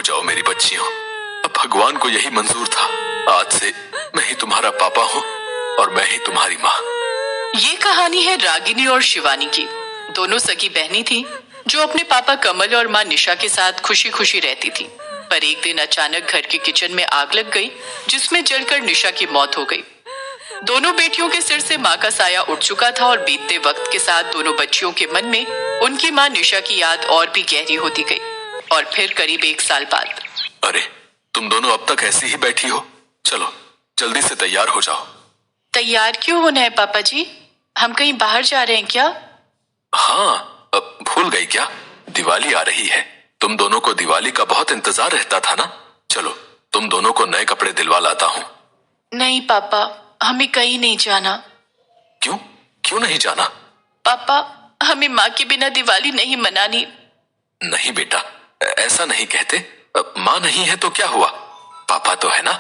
हो जाओ मेरी बच्चियों। अब भगवान को यही मंजूर था। आज से मैं ही तुम्हारा पापा हूँ और मैं ही तुम्हारी माँ। ये कहानी है रागिनी और शिवानी की। दोनों सगी बहनी थी जो अपने पापा कमल और माँ निशा के साथ खुशी खुशी रहती थी। पर एक दिन अचानक घर के किचन में आग लग गई, जिसमें जलकर निशा की मौत हो गई। दोनों बेटियों के सिर से माँ का साया उठ चुका था और बीतते वक्त के साथ दोनों बच्चियों के मन में उनकी माँ निशा की याद और भी गहरी होती गई। और फिर करीब 1 साल बाद, अरे तुम दोनों अब तक ऐसी ही बैठी हो? चलो जल्दी से तैयार हो जाओ। तैयार क्यों होना है पापा जी? हम कहीं बाहर जा रहे हैं क्या? हाँ, भूल गई क्या? दिवाली आ रही है। तुम दोनों को दिवाली का बहुत इंतजार रहता था ना। चलो तुम दोनों को नए कपड़े दिलवा लाता हूँ। नहीं पापा, हमें कहीं नहीं जाना। क्यों? क्यों नहीं जाना? पापा, हमें माँ के बिना दिवाली नहीं मनानी। नहीं बेटा, ऐसा नहीं कहते। माँ नहीं है तो क्या हुआ, पापा तो है ना।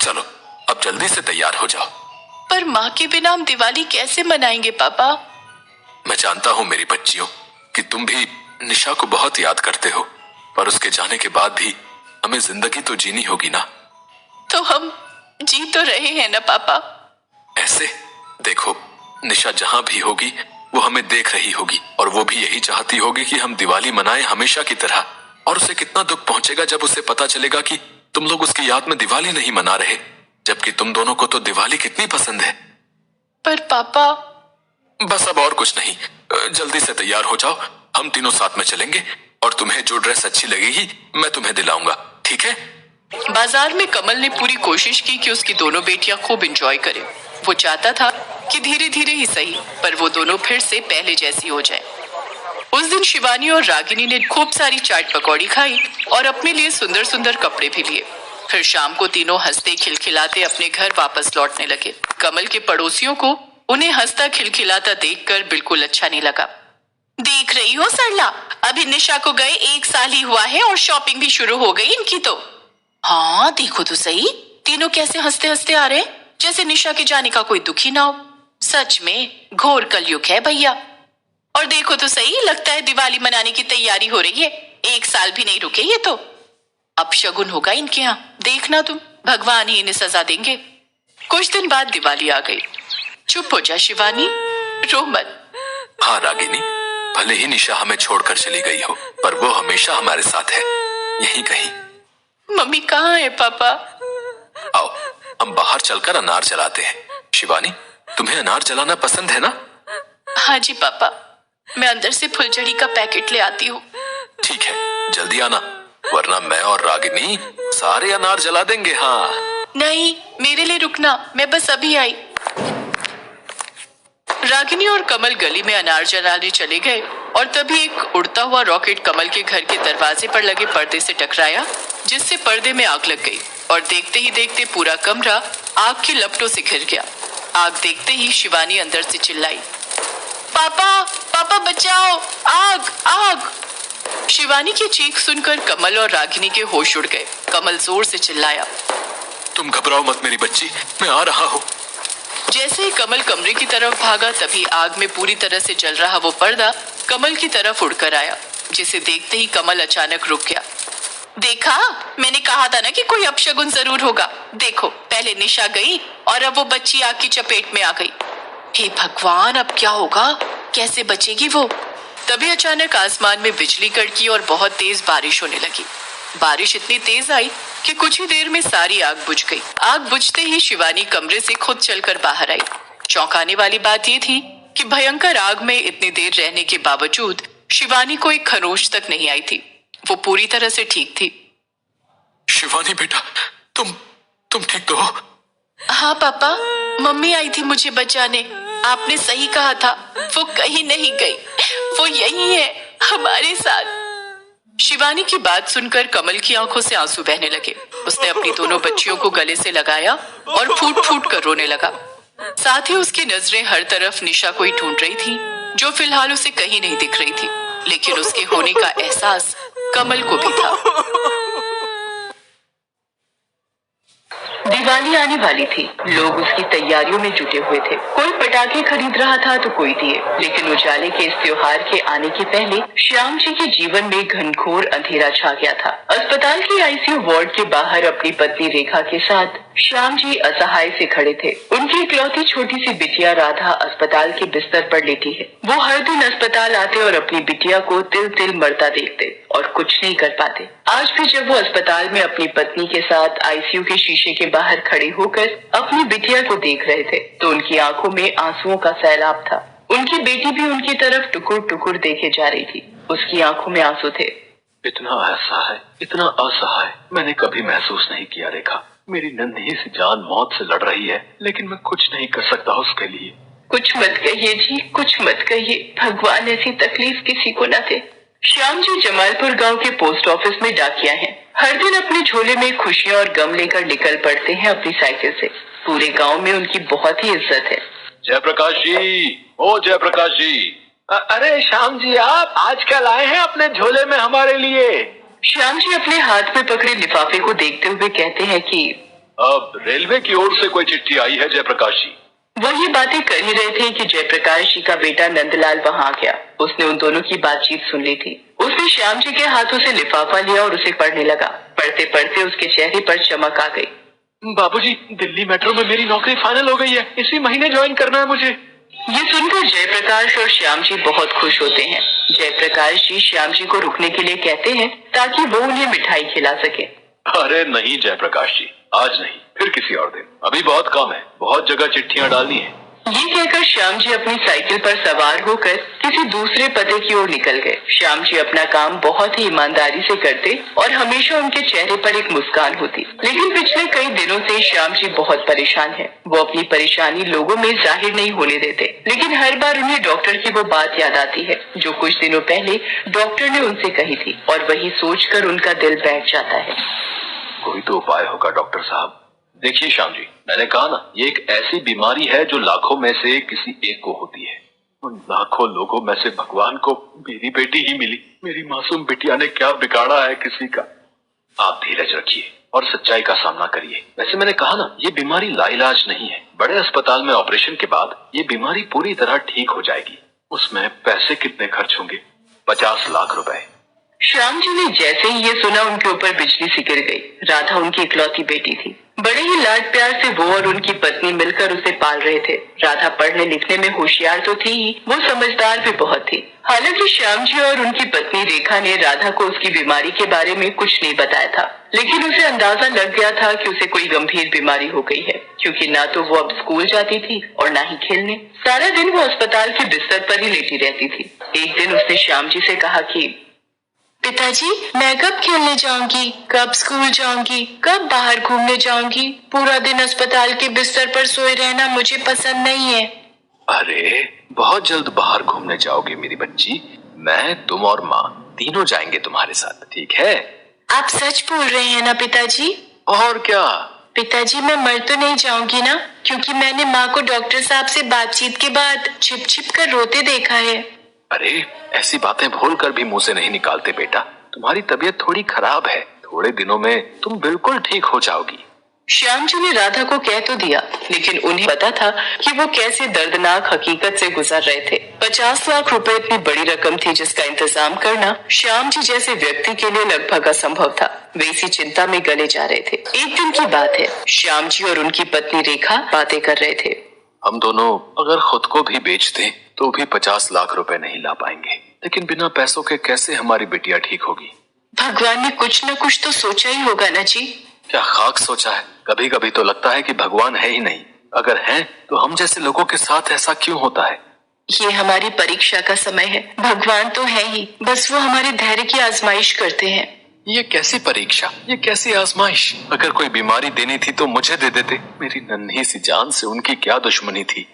चलो अब जल्दी से तैयार हो जाओ। पर माँ के बिना हम दिवाली कैसे मनाएंगे पापा? मैं जानता हूँ मेरी बच्चियों कि तुम भी निशा को बहुत याद करते हो, पर उसके जाने के बाद भी हमें जिंदगी तो जीनी होगी ना। तो हम जी तो रहे हैं ना पापा। ऐसे देखो, निशा जहां भी होगी वो हमें देख रही होगी और वो भी यही चाहती होगी कि हम दिवाली मनाएं हमेशा की तरह। और उसे कितना दुख पहुंचेगा जब उसे पता चलेगा कि तुम लोग उसकी याद में दिवाली नहीं मना रहे, जबकि तुम दोनों को तो दिवाली कितनी पसंद है। पर पापा, बस अब और कुछ नहीं, जल्दी से तैयार हो जाओ। हम तीनों साथ में चलेंगे और तुम्हें जो ड्रेस अच्छी लगेगी मैं तुम्हें दिलाऊंगा, ठीक है? बाजार में कमल ने पूरी कोशिश की कि उसकी दोनों बेटियां खूब एंजॉय करें। वो चाहता था कि धीरे धीरे ही सही, पर वो दोनों फिर से पहले जैसी हो जाए। उस दिन शिवानी और रागिनी ने खूब सारी चाट पकौड़ी खाई और अपने लिए सुंदर सुंदर कपड़े भी लिए। फिर शाम को तीनों हंसते खिलखिलाते अपने घर वापस लौटने लगे। कमल के पड़ोसियों को उन्हें हंसता खिलखिलाता देखकर बिल्कुल अच्छा नहीं लगा। देख रही हो सरला, अभी निशा को गए 1 साल ही हुआ है और शॉपिंग भी शुरू हो गई इनकी तो। हाँ देखो तो सही, तीनों कैसे हंसते हंसते आ रहे, जैसे निशा के जाने का कोई दुखी ना हो। सच में घोर कलयुग है भैया। और देखो तो सही, लगता है दिवाली मनाने की तैयारी हो रही है। 1 साल भी नहीं रुके ये तो। अब शगुन होगा इनके यहाँ, देखना तुम, भगवान ही इन्हें सजा देंगे। कुछ दिन बाद दिवाली आ गई। चुप हो जा शिवानी, रो मत। हाँ रागिनी, भले ही निशा हमें छोड़कर चली गई हो, पर वो हमेशा हमारे साथ है, यहीं कहीं। मम्मी कहाँ है पापा? आओ हम बाहर चलकर अनार जलाते हैं। शिवानी, तुम्हें अनार जलाना पसंद है ना? हाँ जी पापा, मैं अंदर से फुलझड़ी का पैकेट ले आती हूँ। ठीक है, जल्दी आना, वरना मैं और रागिनी सारे अनार जला देंगे। हाँ नहीं, मेरे लिए रुकना, मैं बस अभी आई। रागिनी और कमल गली में अनार जलाने चले गए और तभी एक उड़ता हुआ रॉकेट कमल के घर के दरवाजे पर लगे पर्दे से टकराया, जिससे पर्दे में आग लग गई और देखते ही देखते पूरा कमरा आग की लपटों से घिर गया। आग देखते ही शिवानी अंदर से चिल्लाई, पापा पापा बचाओ, आग आग। शिवानी की चीख सुनकर कमल और रागिनी के होश उड़ गए। कमल जोर से चिल्लाया, तुम घबराओ मत मेरी बच्ची, मैं आ रहा हूँ। जैसे ही कमल कमरे की तरफ भागा, तभी आग में पूरी तरह से जल रहा वो पर्दा कमल की तरफ उड़कर आया, जिसे देखते ही कमल अचानक रुक गया। देखा, मैंने कहा था ना कि कोई अपशगुन जरूर होगा। देखो, पहले निशा गई और अब वो बच्ची आग की चपेट में आ गई। हे भगवान, अब क्या होगा, कैसे बचेगी वो? तभी अचानक आसमान में बिजली कड़की और बहुत तेज बारिश होने लगी। बारिश इतनी तेज आई कि कुछ ही देर में सारी आग बुझ गई। आग बुझते ही शिवानी कमरे से खुद चलकर बाहर आई। चौंकाने वाली बात ये थी कि भयंकर आग में इतनी देर रहने के बावजूद शिवानी को एक खरोच तक नहीं आई थी। वो पूरी तरह से ठीक थी। शिवानी बेटा, तुम ठीक तो हो? हाँ पापा, मम्मी आई थी मुझे बचाने। आपने सही कहा था, वो कहीं नहीं गई, वो यही है हमारे साथ। शिवानी की बात सुनकर कमल की आंखों से आंसू बहने लगे। उसने अपनी दोनों बच्चियों को गले से लगाया और फूट फूट कर रोने लगा। साथ ही उसकी नजरें हर तरफ निशा को ही ढूंढ रही थी, जो फिलहाल उसे कहीं नहीं दिख रही थी, लेकिन उसके होने का एहसास कमल को भी था। दिवाली आने वाली थी। लोग उसकी तैयारियों में जुटे हुए थे। कोई पटाखे खरीद रहा था तो कोई दिए। लेकिन उजाले के इस त्योहार के आने के पहले श्याम जी के जीवन में घनघोर अंधेरा छा गया था। अस्पताल के आईसीयू वार्ड के बाहर अपनी पत्नी रेखा के साथ श्याम जी असहाय से खड़े थे। उनकी इकलौती छोटी सी बिटिया राधा अस्पताल के बिस्तर पर लेटी है। वो हर दिन अस्पताल आते और अपनी बिटिया को तिल तिल मरता देखते और कुछ नहीं कर पाते। आज भी जब वो अस्पताल में अपनी पत्नी के साथ आईसीयू के शीशे के बाहर खड़े होकर अपनी बिटिया को देख रहे थे तो उनकी आंखों में आंसुओं का सैलाब था। उनकी बेटी भी उनकी तरफ टुकुर टुकुर देखे जा रही थी। उसकी आंखों में आंसू थे। इतना असहाय, इतना असहाय मैंने कभी महसूस नहीं किया रेखा। मेरी नन्ही सी जान मौत से लड़ रही है, लेकिन मैं कुछ नहीं कर सकता उसके लिए। कुछ मत कहिए जी, कुछ मत कहिए। भगवान ऐसी तकलीफ किसी को न दे। श्याम जी जमालपुर गांव के पोस्ट ऑफिस में डाकिया हैं। हर दिन अपने झोले में खुशियां और गम लेकर निकल पड़ते हैं अपनी साइकिल से। पूरे गांव में उनकी बहुत ही इज्जत है। जयप्रकाश जी, ओ जयप्रकाश जी। अरे श्याम जी, आप आजकल आए हैं अपने झोले में हमारे लिए। श्याम जी अपने हाथ में पकड़े लिफाफे को देखते हुए कहते हैं कि अब रेलवे की ओर से कोई चिट्ठी आई है जयप्रकाश जी। वो ये बातें कर ही रहे थे कि जयप्रकाश जी का बेटा नंदलाल वहां आ गया। उसने उन दोनों की बातचीत सुन ली थी। उसने श्याम जी के हाथों से लिफाफा लिया और उसे पढ़ने लगा। पढ़ते पढ़ते उसके चेहरे पर चमक आ गई। बाबूजी, दिल्ली मेट्रो में मेरी नौकरी फाइनल हो गई है। इसी महीने ज्वाइन करना है मुझे। ये सुनकर जयप्रकाश और श्याम जी बहुत खुश होते हैं। जयप्रकाश जी श्याम जी को रुकने के लिए कहते हैं ताकि वो उन्हें मिठाई खिला सके। अरे नहीं जयप्रकाश जी, आज नहीं, फिर किसी और दिन। अभी बहुत काम है, बहुत जगह चिट्ठियां डालनी है। ये कहकर श्याम जी अपनी साइकिल पर सवार होकर किसी दूसरे पते की ओर निकल गए। श्याम जी अपना काम बहुत ही ईमानदारी से करते और हमेशा उनके चेहरे पर एक मुस्कान होती। लेकिन पिछले कई दिनों से श्याम जी बहुत परेशान है। वो अपनी परेशानी लोगों में जाहिर नहीं होने देते, लेकिन हर बार उन्हें डॉक्टर की वो बात याद आती है जो कुछ दिनों पहले डॉक्टर ने उनसे कही थी और वही सोचकर उनका दिल बैठ जाता है। कोई तो उपाय होगा डॉक्टर साहब। देखिए श्याम जी, मैंने कहा ना, ये एक ऐसी बीमारी है जो लाखों में से किसी एक को होती है। उन लाखों लोगों में से भगवान को मेरी बेटी ही मिली। मेरी मासूम बिटिया ने क्या बिगाड़ा है किसी का। आप धीरज रखिए और सच्चाई का सामना करिए। वैसे मैंने कहा ना, ये बीमारी लाइलाज नहीं है। बड़े अस्पताल में ऑपरेशन के बाद ये बीमारी पूरी तरह ठीक हो जाएगी। उसमें पैसे कितने खर्च होंगे? 50 लाख रुपए। श्याम जी ने जैसे ही ये सुना उनके ऊपर बिजली सी गिर गई। राधा उनकी इकलौती बेटी थी। बड़े ही लाड प्यार से वो और उनकी पत्नी मिलकर उसे पाल रहे थे। राधा पढ़ने लिखने में होशियार तो थी ही, वो समझदार भी बहुत थी। हालांकि श्याम जी और उनकी पत्नी रेखा ने राधा को उसकी बीमारी के बारे में कुछ नहीं बताया था, लेकिन उसे अंदाजा लग गया था कि उसे कोई गंभीर बीमारी हो गई है, क्योंकि ना तो वो अब स्कूल जाती थी और ना ही खेलने। सारा दिन वो अस्पताल के बिस्तर पर ही लेटी रहती थी। एक दिन उसने श्याम जी से कहा कि पिताजी, मैं कब खेलने जाऊंगी, कब स्कूल जाऊंगी, कब बाहर घूमने जाऊंगी? पूरा दिन अस्पताल के बिस्तर पर सोए रहना मुझे पसंद नहीं है। अरे बहुत जल्द बाहर घूमने जाओगे मेरी बच्ची। मैं, तुम और माँ तीनों जाएंगे तुम्हारे साथ, ठीक है? आप सच बोल रहे हैं ना पिताजी? और क्या? पिताजी, मैं मर तो नहीं जाऊंगी ना? क्योंकि मैंने माँ को डॉक्टर साहब से बातचीत के बाद छिप छिप कर रोते देखा है। अरे ऐसी बातें भूल कर भी मुंह से नहीं निकालते बेटा। तुम्हारी तबीयत थोड़ी खराब है, थोड़े दिनों में तुम बिल्कुल ठीक हो जाओगी। श्याम जी ने राधा को कह तो दिया, लेकिन उन्हें पता था कि वो कैसे दर्दनाक हकीकत से गुजर रहे थे। 50 लाख रुपए इतनी बड़ी रकम थी जिसका इंतजाम करना श्याम जी जैसे व्यक्ति के लिए लगभग असंभव था। वे इसी चिंता में गले जा रहे थे। एक दिन की बात है, श्याम जी और उनकी पत्नी रेखा बातें कर रहे थे। हम दोनों अगर खुद को भी बेच दें तो भी 50 लाख रुपए नहीं ला पाएंगे, लेकिन बिना पैसों के कैसे हमारी बिटिया ठीक होगी? भगवान ने कुछ न कुछ तो सोचा ही होगा ना जी। क्या खाक सोचा है? कभी कभी तो लगता है कि भगवान है ही नहीं। अगर है तो हम जैसे लोगों के साथ ऐसा क्यों होता है? ये हमारी परीक्षा का समय है। भगवान तो है ही, बस वो हमारे धैर्य की आजमाइश करते हैं। ये कैसी परीक्षा, ये कैसी आजमाइश? अगर कोई बीमारी देनी थी तो मुझे दे देते। मेरी नन्ही सी जान से उनकी क्या दुश्मनी थी?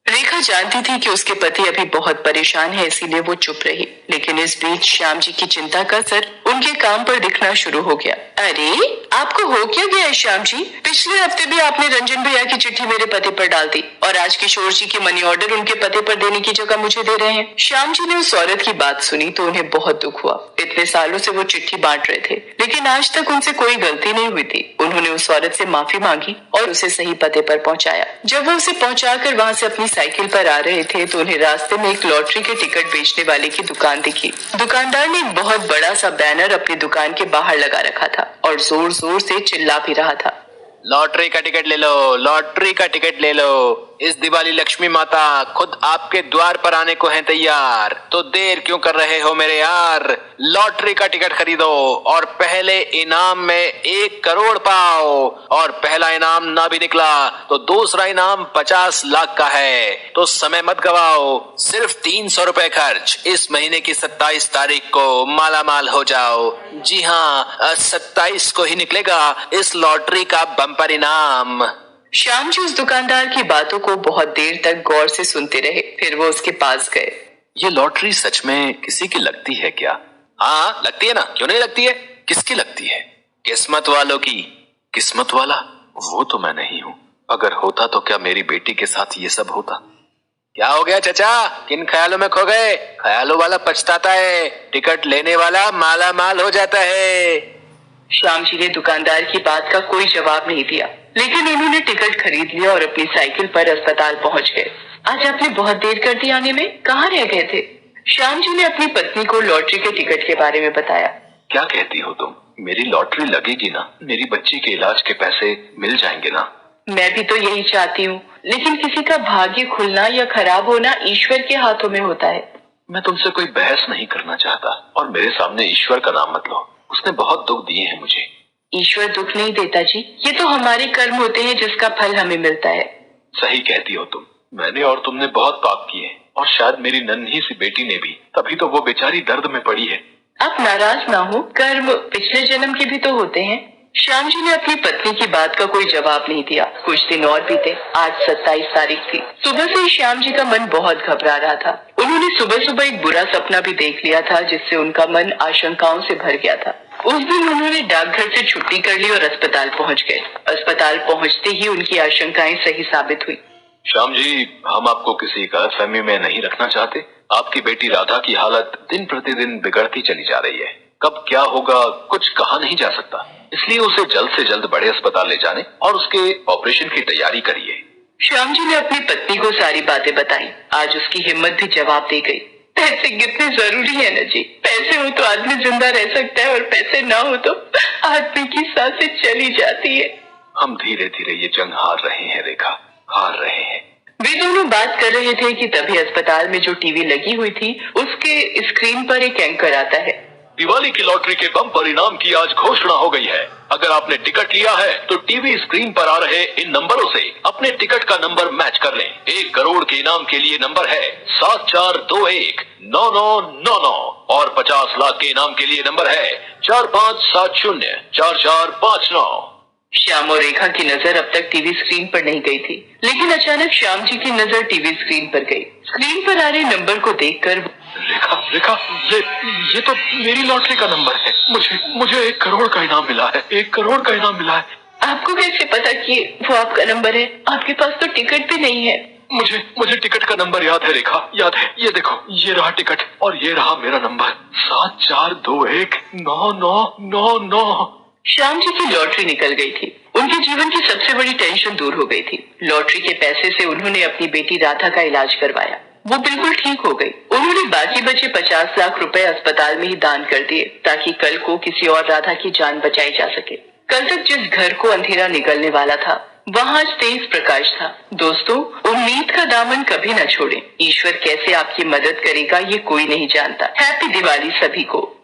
रेखा जानती थी कि उसके पति अभी बहुत परेशान है, इसीलिए वो चुप रही। लेकिन इस बीच श्याम जी की चिंता का असर उनके काम पर दिखना शुरू हो गया। अरे आपको हो क्या गया है श्याम जी? पिछले हफ्ते भी आपने रंजन भैया की चिट्ठी मेरे पति पर डाल दी और आज किशोर जी की मनी ऑर्डर उनके पति पर देने की जगह मुझे दे रहे हैं। श्याम जी ने उस औरत की बात सुनी तो उन्हें बहुत दुख हुआ। इतने सालों से वो चिट्ठी बांट रहे थे, लेकिन आज तक उनसे कोई गलती नहीं हुई थी। उन्होंने उस औरत से माफी मांगी और उसे सही पते पर पहुंचाया। जब वो उसे पहुंचाकर वहां से अपनी साइकिल पर आ रहे थे तो उन्हें रास्ते में एक लॉटरी के टिकट बेचने वाले की दुकान दिखी। दुकानदार ने एक बहुत बड़ा सा बैनर अपनी दुकान के बाहर लगा रखा था और जोर जोर से चिल्ला भी रहा था, लॉटरी का टिकट ले लो, लॉटरी का टिकट ले लो। इस दिवाली लक्ष्मी माता खुद आपके द्वार पर आने को है तैयार, तो देर क्यों कर रहे हो मेरे यार? लॉटरी का टिकट खरीदो और पहले इनाम में 1 करोड़ पाओ, और पहला इनाम ना भी निकला तो दूसरा इनाम 50 लाख का है। तो समय मत गवाओ, सिर्फ 300 रुपए खर्च, इस महीने की 27 तारीख को माला माल हो जाओ। जी हाँ, 27 को ही निकलेगा इस लॉटरी का बम्पर इनाम। श्याम जी उस दुकानदार की बातों को बहुत देर तक गौर से सुनते रहे। फिर वो उसके पास गए। ये लॉटरी सच में किसी की लगती है क्या? हाँ लगती है ना, क्यों नहीं लगती है? किसकी लगती है? किस्मत वालों की। किस्मत वाला? वो तो मैं नहीं हूँ। अगर होता तो क्या मेरी बेटी के साथ ये सब होता? क्या हो गया चचा, किन ख्यालों में खो गए? ख्यालों वाला पछताता है, टिकट लेने वाला माला माल हो जाता है। श्याम जी ने दुकानदार की बात का कोई जवाब नहीं दिया, लेकिन उन्होंने टिकट खरीद लिया और अपनी साइकिल पर अस्पताल पहुंच गए। आज आपने बहुत देर कर दी आने में, कहाँ रह गए थे? श्याम जी ने अपनी पत्नी को लॉटरी के टिकट के बारे में बताया। क्या कहती हो तुम? मेरी लॉटरी लगेगी ना? मेरी बच्ची के इलाज के पैसे मिल जाएंगे ना? मैं भी तो यही चाहती हूँ, लेकिन किसी का भाग्य खुलना या खराब होना ईश्वर के हाथों में होता है। मैं तुमसे कोई बहस नहीं करना चाहता, और मेरे सामने ईश्वर का नाम मत लो। उसने बहुत दुख दिए हैं मुझे। ईश्वर दुख नहीं देता जी, ये तो हमारे कर्म होते हैं जिसका फल हमें मिलता है। सही कहती हो तुम। मैंने और तुमने बहुत पाप किए, और शायद मेरी नन्ही सी बेटी ने भी, तभी तो वो बेचारी दर्द में पड़ी है। आप नाराज ना हो, कर्म पिछले जन्म के भी तो होते हैं। श्याम जी ने अपनी पत्नी की बात का कोई जवाब नहीं दिया। कुछ दिन और बीते। आज 27 तारीख थी। सुबह से श्याम जी का मन बहुत घबरा रहा था। उन्होंने सुबह सुबह एक बुरा सपना भी देख लिया था, जिससे उनका मन आशंकाओं से भर गया था। उस दिन उन्होंने डाकघर से छुट्टी कर ली और अस्पताल पहुंच गए। अस्पताल पहुंचते ही उनकी आशंकाएं सही साबित हुई। श्याम जी, हम आपको किसी गलतफहमी में नहीं रखना चाहते। आपकी बेटी राधा की हालत दिन प्रतिदिन बिगड़ती चली जा रही है। कब क्या होगा कुछ कहा नहीं जा सकता, इसलिए उसे जल्द से जल्द बड़े अस्पताल ले जाने और उसके ऑपरेशन की तैयारी करिए। श्याम जी ने अपनी पत्नी को सारी बातें बताई। आज उसकी हिम्मत भी जवाब दे गई। पैसे कितने जरूरी है ना जी। पैसे हो तो आदमी जिंदा रह सकता है, और पैसे ना हो तो आदमी की सांसें चली जाती है। हम धीरे धीरे ये जंग हार रहे हैं रेखा, हार रहे हैं। वे दोनों बात कर रहे थे कि तभी अस्पताल में जो टीवी लगी हुई थी उसके स्क्रीन पर एक एंकर आता है। दिवाली की लॉटरी के बम्पर इनाम की आज घोषणा हो गई है। अगर आपने टिकट लिया है तो टीवी स्क्रीन पर आ रहे इन नंबरों से अपने टिकट का नंबर मैच कर लें। 1 करोड़ के इनाम के लिए नंबर है 74219999, और 50 लाख के इनाम के लिए नंबर है 45704459। श्याम और रेखा की नजर अब तक टीवी स्क्रीन पर नहीं गई थी, लेकिन अचानक श्याम जी की नजर टीवी स्क्रीन पर गई। स्क्रीन पर आ रहे नंबर को देखकर रेखा, रेखा, ये तो मेरी लॉटरी का नंबर है। मुझे 1 करोड़ का इनाम मिला है। 1 करोड़ का इनाम मिला है। आपको कैसे पता कि वो आपका नंबर है? आपके पास तो टिकट भी नहीं है। मुझे टिकट का नंबर याद है रेखा, याद है। ये देखो, ये रहा टिकट और ये रहा मेरा नंबर 74219999। श्याम जी की लॉटरी निकल गई थी। उनके जीवन की सबसे बड़ी टेंशन दूर हो गई थी। लॉटरी के पैसे से उन्होंने अपनी बेटी राधा का इलाज करवाया। वो बिल्कुल ठीक हो गई। उन्होंने बाकी बचे 50 लाख रुपए अस्पताल में ही दान कर दिए, ताकि कल को किसी और राधा की जान बचाई जा सके। कल तक जिस घर को अंधेरा निकलने वाला था, वहाँ आज तेज प्रकाश था। दोस्तों, उम्मीद का दामन कभी न छोड़ें। ईश्वर कैसे आपकी मदद करेगा ये कोई नहीं जानता। हैप्पी दिवाली सभी को।